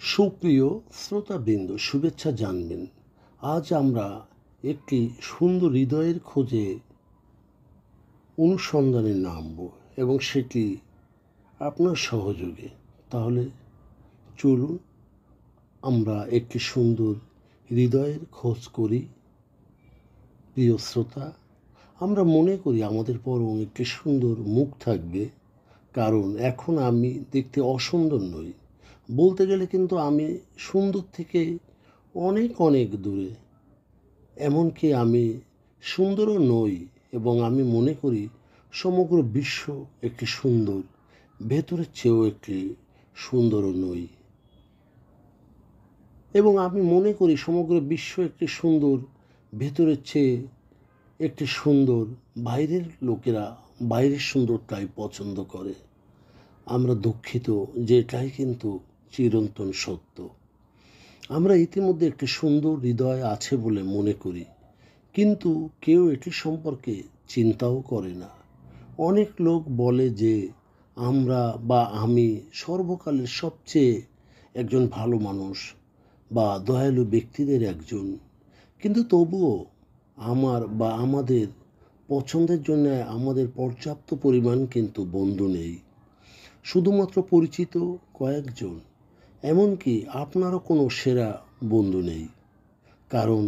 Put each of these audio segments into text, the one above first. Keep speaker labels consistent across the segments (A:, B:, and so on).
A: সুপ্রিয় শ্রোতাবৃন্দ, শুভেচ্ছা জানবেন। আজ আমরা একটি সুন্দর হৃদয়ের খোঁজে অনুসন্ধানে নামব এবং সেটি আপনার সহযোগে। তাহলে চলুন আমরা একটি সুন্দর হৃদয়ের খোঁজ করি। প্রিয় শ্রোতা, আমরা মনে করি আমাদের পরম একটি সুন্দর মুখ থাকবে, কারণ এখন আমি দেখতে অসুন্দর নই। বলতে গেলে কিন্তু আমি সুন্দর থেকে অনেক অনেক দূরে। এমনকি আমি সুন্দরও নই এবং আমি মনে করি সমগ্র বিশ্ব একটি সুন্দর, ভেতরের চেয়েও একটি সুন্দরও নই। এবং আমি মনে করি সমগ্র বিশ্ব একটি সুন্দর, ভেতরের চেয়ে একটি সুন্দর। বাইরের লোকেরা বাইরের সুন্দরটাই পছন্দ করে। আমরা দুঃখিত যে এটাই কিন্তু চিরন্তন সত্য। আমরা ইতিমধ্যে একটি সুন্দর হৃদয় আছে বলে মনে করি, কিন্তু কেউ এটি সম্পর্কে চিন্তাও করে না। অনেক লোক বলে যে আমরা বা আমি সর্বকালের সবচেয়ে একজন ভালো মানুষ বা দয়ালু ব্যক্তিদের একজন, কিন্তু তবুও আমার বা আমাদের পছন্দের জন্য আমাদের পর্যাপ্ত পরিমাণ কিন্তু বন্ধু নেই। শুধুমাত্র পরিচিত কয়েকজন, এমনকি আপনারও কোনো সেরা বন্ধু নেই। কারণ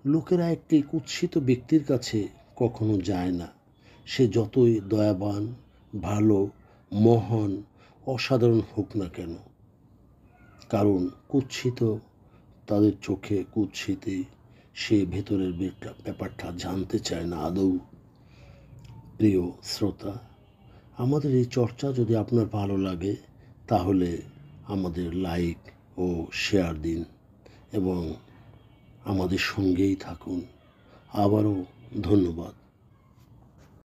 A: লোকেরা একটি কুৎসিত ব্যক্তির কাছে কখনো যায় না, সে যতই দয়াবান, ভালো, মহান, অসাধারণ হোক না কেন। কারণ কুৎসিত, তাদের চোখে কুৎসিতই, সে ভেতরের ব্যাপারটা জানতে চায় না আদৌ। প্রিয় শ্রোতা, আমাদের এই চর্চা যদি আপনার ভালো লাগে তাহলে আমাদের লাইক ও শেয়ার দিন এবং আমাদের সঙ্গেই থাকুন। আবারও ধন্যবাদ।